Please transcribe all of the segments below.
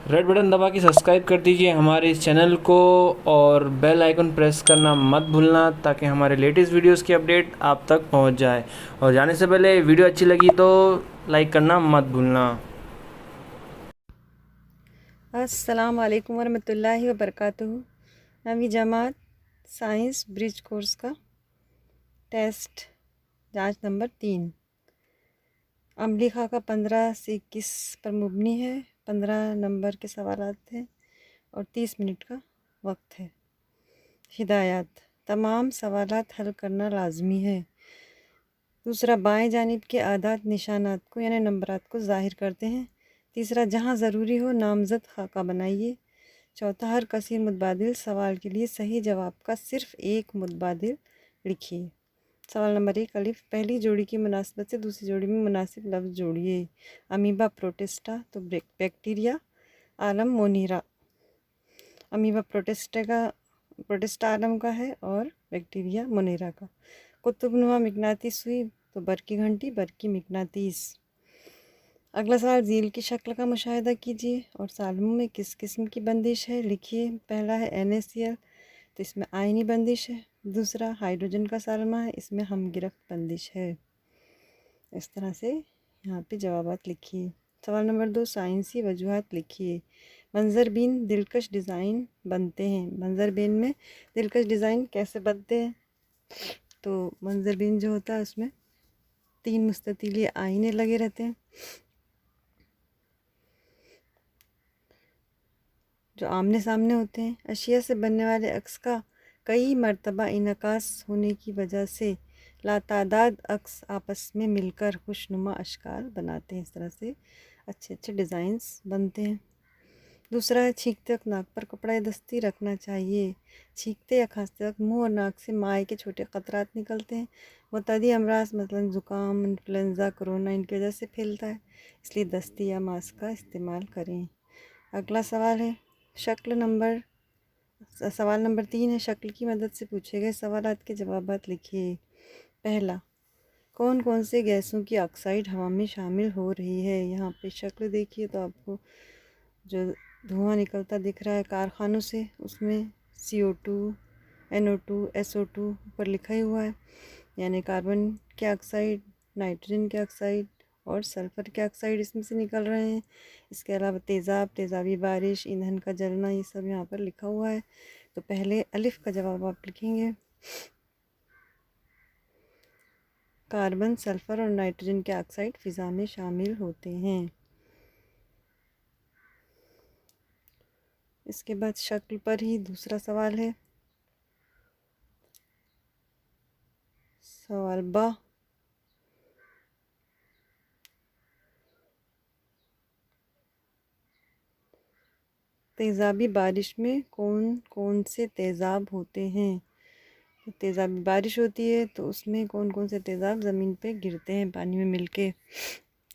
Red button दबा के subscribe कर दीजिए हमारे इस चैनल को और बेल आइकन प्रेस करना मत भूलना ताकि हमारे लेटेस्ट वीडियोस की अपडेट आप तक पहुंच जाए। और जाने से पहले वीडियो अच्छी लगी तो लाइक करना मत भूलना। अस्सलाम वालेकुम वरहमतुल्लाहि वबरकातुहू। नवी जमात साइंस ब्रिज कोर्स का टेस्ट जांच नंबर 3 अमली खां का 15 से 21 पर मुबनी है। 15 नंबर के सवालात हैं और 30 मिनट का वक्त है। हिदायत: तमाम सवालात हल करना लाजमी है। दूसरा, बाएं जानिब के आदात निशानात को यानी नंबरात को ज़ाहिर करते हैं। तीसरा, जहां ज़रूरी हो नामज़द खाका बनाइए। चौथा, हर कसीर मुतबादिल सवाल के लिए सही जवाब का सिर्फ एक मुतबादिल लिखिए। सवाल नंबर 1 अलिफ, पहली जोड़ी की मुनासिबत से दूसरी जोड़ी में मुनासिब लफ्ज़ जोड़िए। अमीबा प्रोटिस्टा तो बैक्टीरिया, आलम मोनीरा। अमीबा प्रोटिस्टा आलम का है और बैक्टीरिया मोनेरा का। कुतुबनुमा मिकनातीस सुई तो बरकी घंटी, बरकी मिकनातीस। अगला सवाल, झील की शक्ल का मुशाहिदा कीजिए और सालमों में किस किस्म की बंदिश है लिखिए। पहला है NaCl तो इसमें आयनी बंदिश है। दूसरा हाइड्रोजन का सालमा है, इसमें हम गिरफ्त बंदिश है। इस तरह से यहाँ पे जवाबात लिखिए। सवाल नंबर 2 साइंसी वजूहात लिखिए। मंजरबीन दिलकश डिज़ाइन बनते हैं। मंजरबीन में दिलकश डिज़ाइन कैसे बनते हैं? तो मंजरबीन जो होता है उसमें 3 मुस्ततीली आईने लगे रहते हैं जो आमने सामने होते हैं। अशिया से बनने वाले अक्स का कई मरतबा इनकास होने की वजह से लातादाद अक्स आपस में मिलकर खुशनुमा अशकाल बनाते हैं। इस तरह से अच्छे अच्छे डिज़ाइंस बनते हैं। दूसरा है छींकते वक्त नाक पर कपड़ा या दस्ती रखना चाहिए। छींकते या खांसते वक्त मुंह और नाक से माए के छोटे कतरात निकलते हैं। मुतअद्दी अमराज मसलन ज़ुकाम, इन्फ्लुएंज़ा, कोरोना इनकी वजह से फैलता है, इसलिए दस्ती या मास्क का इस्तेमाल करें। अगला सवाल है सवाल नंबर 3 है शक्ल की मदद से पूछे गए सवालात के जवाबात लिखिए। पहला, कौन कौन से गैसों की ऑक्साइड हवा में शामिल हो रही है? यहाँ पे शक्ल देखिए तो आपको जो धुआं निकलता दिख रहा है कारखानों से, उसमें CO2, NO2, SO2 ऊपर लिखा ही हुआ है, यानी कार्बन के ऑक्साइड, नाइट्रोजन के ऑक्साइड और सल्फ़र के ऑक्साइड इसमें से निकल रहे हैं। इसके अलावा तेज़ाब, तेज़ाबी बारिश, ईंधन का जलना, ये सब यहाँ पर लिखा हुआ है। तो पहले अलिफ का जवाब आप लिखेंगे। कार्बन, सल्फ़र और नाइट्रोजन के ऑक्साइड फ़िज़ा में शामिल होते हैं। इसके बाद शक्ल पर ही दूसरा सवाल है। सवाल बा, तेज़ाबी बारिश में कौन कौन से तेज़ाब होते हैं? तो तेज़ाबी बारिश होती है तो उसमें कौन कौन से तेज़ाब ज़मीन पे गिरते हैं पानी में मिलके।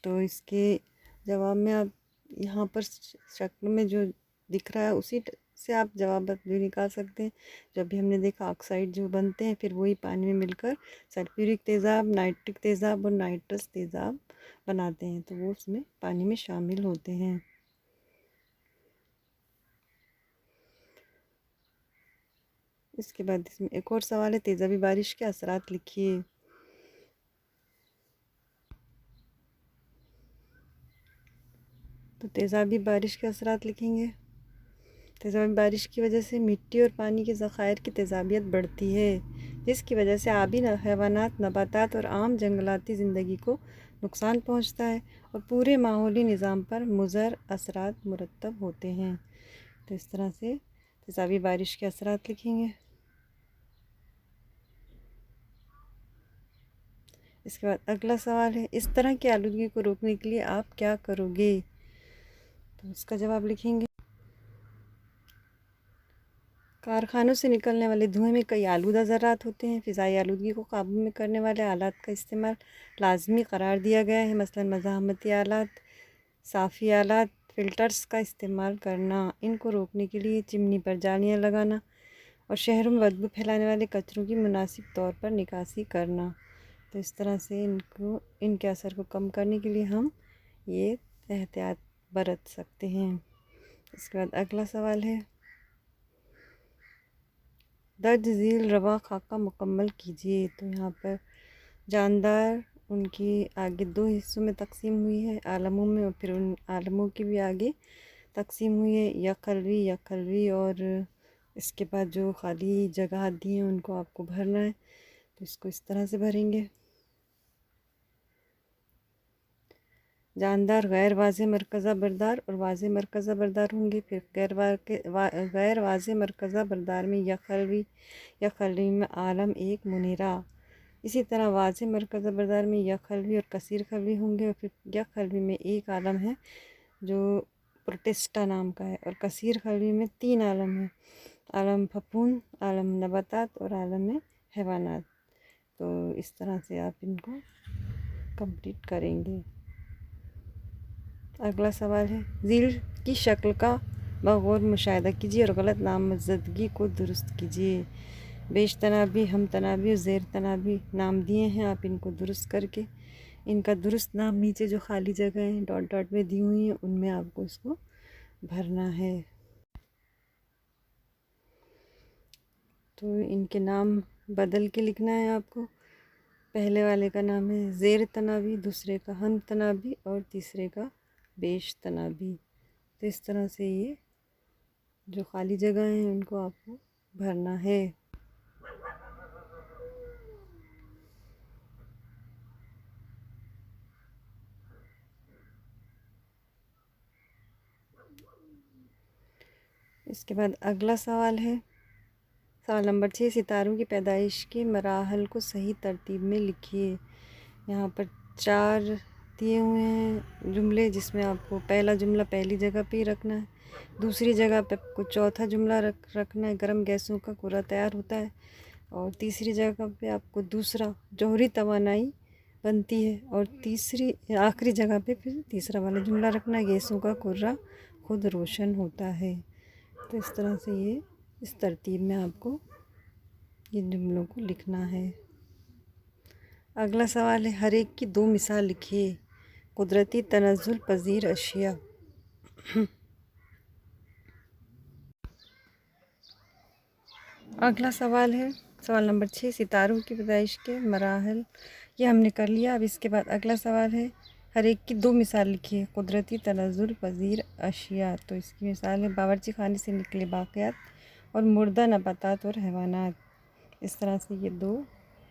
तो इसके जवाब में आप यहाँ पर शक्ल में जो दिख रहा है उसी से आप जवाब भी निकाल सकते हैं। जब भी हमने देखा ऑक्साइड जो बनते हैं फिर वही पानी में मिलकर सल्फ्यूरिक तेज़ाब, नाइट्रिक तेज़ाब और नाइट्रस तेज़ाब बनाते हैं, तो वो उसमें पानी में शामिल होते हैं। इसके बाद इसमें एक और सवाल है, तेज़ाबी बारिश के असरात लिखिए। तो तेज़ाबी बारिश के असरात लिखेंगे। तेज़ाबी बारिश की वजह से मिट्टी और पानी के ज़खायर की तेज़ाबियत बढ़ती है, जिसकी वजह से आबी हैवानात, नबातात और आम जंगलाती ज़िंदगी को नुकसान पहुंचता है और पूरे माहौली निज़ाम पर मुज़र असरात मुरतब होते हैं। तो इस तरह से तेज़ाबी बारिश के असरात लिखेंगे। इसके बाद अगला सवाल है, इस तरह की आलूदगी को रोकने के लिए आप क्या करोगे? तो इसका जवाब लिखेंगे। कारखानों से निकलने वाले धुएं में कई आलूदा ज़रात होते हैं। फ़िज़ाई आलूदगी को काबू में करने वाले आलात का इस्तेमाल लाजमी करार दिया गया है, मसलन मज़ाहमती आलात, साफ़ी आलात, फ़िल्टर्स का इस्तेमाल करना। इनको रोकने के लिए चिमनी पर जालियाँ लगाना और शहरों में बदबू फैलाने वाले कचरों की मुनासिब तौर पर निकासी करना। तो इस तरह से इनके असर को कम करने के लिए हम ये एहतियात बरत सकते हैं। इसके बाद अगला सवाल है, दर्ज झील रवा खाका मुकम्मल कीजिए। तो यहाँ पर जानदार उनकी आगे दो हिस्सों में तकसीम हुई है, आलमों में, और फिर उन आलमों की भी आगे तकसीम हुई है, या खलवी। और इसके बाद जो खाली जगह दी है उनको आपको भरना है। तो इसको इस तरह से भरेंगे। जानदार गैर वाज़े मरकज़ा बरदार और वाज़े मरकज़ा बरदार होंगे। फिर गैर वाज़े मरकज़ा बरदार में या खलवी में आलम एक मुनीरा। इसी तरह वाज़े मरकज़ा बरदार में या खलवी और कसीर खलवी होंगे। और फिर या खलवी में एक आलम है जो प्रोटेस्टा नाम का है, और कसीर खलवी में 3 आलम है, आलम फफून, आलम नबातात और आलम हैवानात। तो इस तरह से आप इनको कंप्लीट करेंगे। अगला सवाल है, झील की शक्ल का बगौर मुशाहिदा कीजिए और गलत नामज़दगी को दुरुस्त कीजिए। बेश तनाबी, हम तनाबी और ज़ेर तनाबी नाम दिए हैं। आप इनको दुरुस्त करके इनका दुरुस्त नाम नीचे जो खाली जगह हैं डॉट डॉट में दी हुई हैं उनमें आपको इसको भरना है। तो इनके नाम बदल के लिखना है आपको। पहले वाले का नाम है ज़ेर तनाबी, दूसरे का हम तनाबी और तीसरे का बेश तनाबी। तो इस तरह से ये जो खाली जगह हैं उनको आपको भरना है। इसके बाद अगला सवाल है, सवाल नंबर 6, सितारों की पैदाइश के मराहल को सही तरतीब में लिखिए। यहाँ पर 4 दिए हुए हैं जुमले, जिसमें आपको पहला जुमला पहली जगह पे ही रखना है, दूसरी जगह पे आपको चौथा जुमला रखना है, गर्म गैसों का कूड़ा तैयार होता है, और तीसरी जगह पे आपको दूसरा जौहरी तवानाई बनती है, और तीसरी आखिरी जगह पे फिर तीसरा वाला जुमला रखना है, गैसों का कुर्रा खुद रोशन होता है। तो इस तरह से ये इस तरतीब में आपको ये जुमलों को लिखना है। अगला सवाल है, हर एक की 2 मिसाल लिखिए। कुदरती तनज़्ज़ुल पज़ीर अशिया। अगला सवाल है, सवाल नंबर 6, सितारों की पैदाइश के मराहल, ये हमने कर लिया। अब इसके बाद अगला सवाल है, हर एक की 2 मिसाल लिखिए। कुदरती तनज़्ज़ुल पज़ीर अशिया। तो इसकी मिसाल है बावर्ची खाने से निकले बाक़ियात और मुर्दा नबातात और हैवानात। इस तरह से ये 2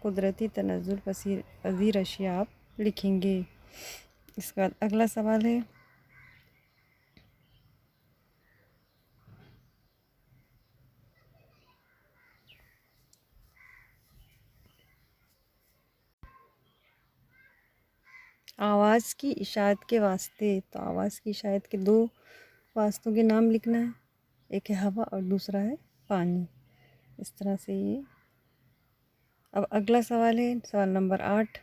कुदरती तनज़्ज़ुल पज़ीर अशिया आप लिखेंगे। इसके बाद अगला सवाल है, आवाज़ की इशाअत के वास्ते। तो आवाज़ की इशाअत के 2 वास्तों के नाम लिखना है, एक है हवा और दूसरा है पानी। इस तरह से ये। अब अगला सवाल है, सवाल नंबर 8,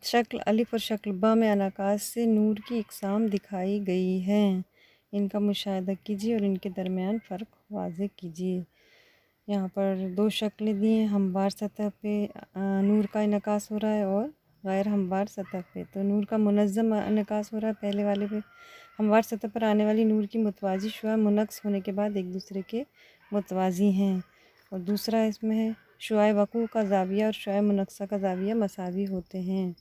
शक्ल अलिफ और शक्ल बा में अनाकास से नूर की इकसाम दिखाई गई हैं, इनका मुशाहिदा कीजिए और इनके दरमियान फ़र्क वाज़े कीजिए। यहाँ पर 2 शक्लें दी हैं, हमवार सतह पे नूर का इनकास हो रहा है और गैर हमवार सतह पे। तो नूर का मुनज़्ज़म इनकास हो रहा है पहले वाले पे। हमवार सतह पर आने वाली नूर की मुतवाज़ी शुआ मुनक्स होने के बाद एक दूसरे के मुतवाज़ी हैं, और दूसरा इसमें है शुआए वक़ू का ज़ाविया और शुआए मुनक्सा का ज़ाविया मसावी होते हैं।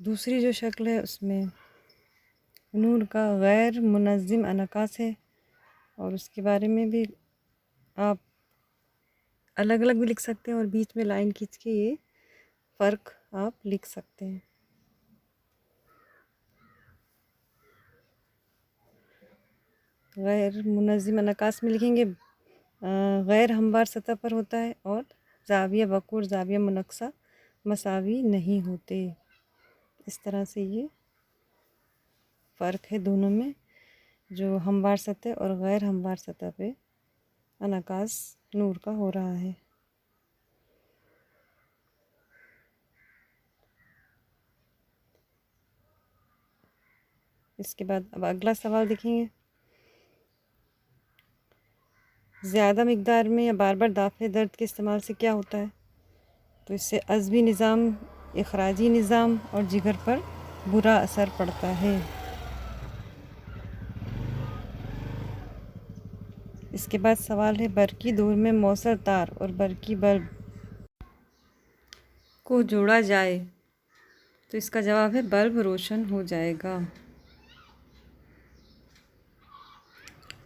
दूसरी जो शक्ल है उसमें नूर का गैर मुनज़्ज़म इनकास है, और उसके बारे में भी आप अलग अलग भी लिख सकते हैं और बीच में लाइन खींच के ये फ़र्क आप लिख सकते हैं। गैर मुनज़्ज़म इनकास में लिखेंगे गैर हमवार सतह पर होता है, और ज़ाविया वक़ूर ज़ाविया मुनक्सा मसावी नहीं होते। इस तरह से ये फ़र्क है दोनों में, जो हमवार सतह और गैर हमवार सतह पे इनकास नूर का हो रहा है। इसके बाद अब अगला सवाल देखेंगे, ज़्यादा मिक़दार में या बार बार दाफ़े दर्द के इस्तेमाल से क्या होता है? तो इससे अज़बी निज़ाम, इखराजी निज़ाम और जिगर पर बुरा असर पड़ता है। इसके बाद सवाल है बरकी डोर में मौसर तार और बरकी बल्ब को जोड़ा जाए तो इसका जवाब है बल्ब रोशन हो जाएगा।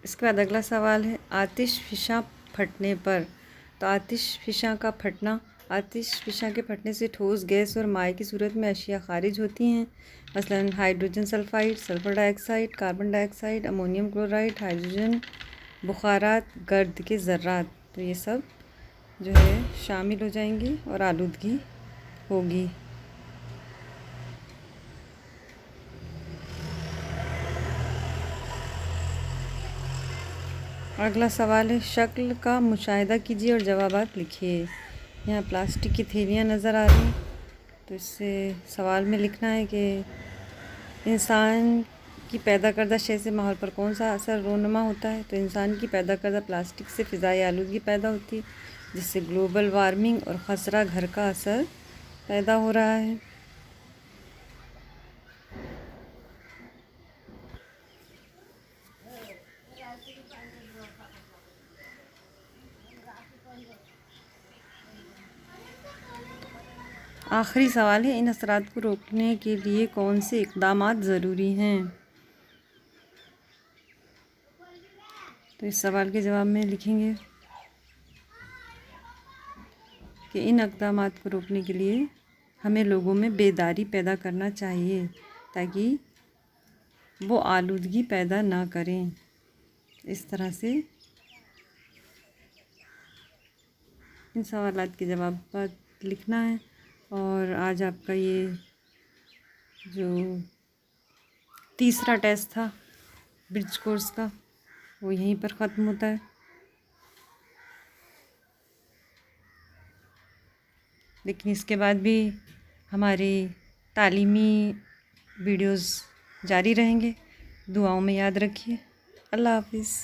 इसके बाद अगला सवाल है आतिश फिशा फटने पर। तो आतिश फिशा का फटना, आतिश फिशा के फटने से ठोस गैस और माए की सूरत में अशिया खारिज होती हैं, मसलन hydrogen sulphide, sulphur dioxide, carbon dioxide, ammonium chloride, hydrogen बुखारात, गर्द के ज़र्रात। तो ये सब जो है शामिल हो जाएंगे और आलूदगी होगी। अगला सवाल है शक्ल का मुशाहिदा कीजिए और जवाबात लिखिए। यहाँ प्लास्टिक की थैलियाँ नज़र आ रही हैं, तो इससे सवाल में लिखना है कि इंसान की पैदा करदा शय से माहौल पर कौन सा असर रोनुमा होता है। तो इंसान की पैदा करदा प्लास्टिक से फ़िज़ाई आलूदगी पैदा होती है, जिससे ग्लोबल वार्मिंग और खसरा घर का असर पैदा हो रहा है। आखिरी सवाल है इन असरात को रोकने के लिए कौन से इक़दामात ज़रूरी हैं। तो इस सवाल के जवाब में लिखेंगे कि इन इक़दामात को रोकने के लिए हमें लोगों में बेदारी पैदा करना चाहिए ताकि वो आलूदगी पैदा ना करें। इस तरह से इन सवालात के जवाब लिखना है। और आज आपका ये जो तीसरा टेस्ट था ब्रिज कोर्स का वो यहीं पर ख़त्म होता है। लेकिन इसके बाद भी हमारी तालीमी वीडियोस जारी रहेंगे। दुआओं में याद रखिए। अल्लाह हाफ़िज़।